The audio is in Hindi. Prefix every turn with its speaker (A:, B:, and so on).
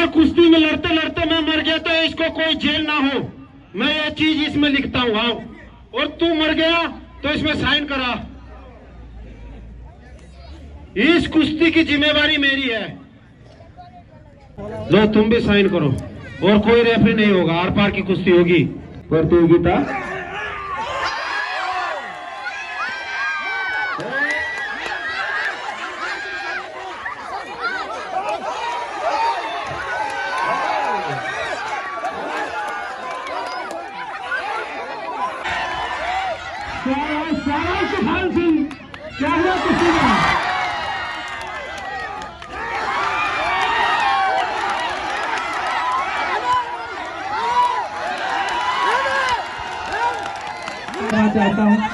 A: अगर कुश्ती में लड़ते लड़ते मैं मर गया तो इसको कोई जेल ना हो, मैं ये चीज इसमें लिखता हूँ। हाँ, और तू मर गया तो इसमें साइन करा। इस कुश्ती की जिम्मेवारी मेरी है। लो तुम भी साइन करो। और कोई रेफरी नहीं होगा, आर पार की कुश्ती होगी। प्रतियोगिता सुखान सिंह, क्या हुआ कुश्ती में? चाहता हूँ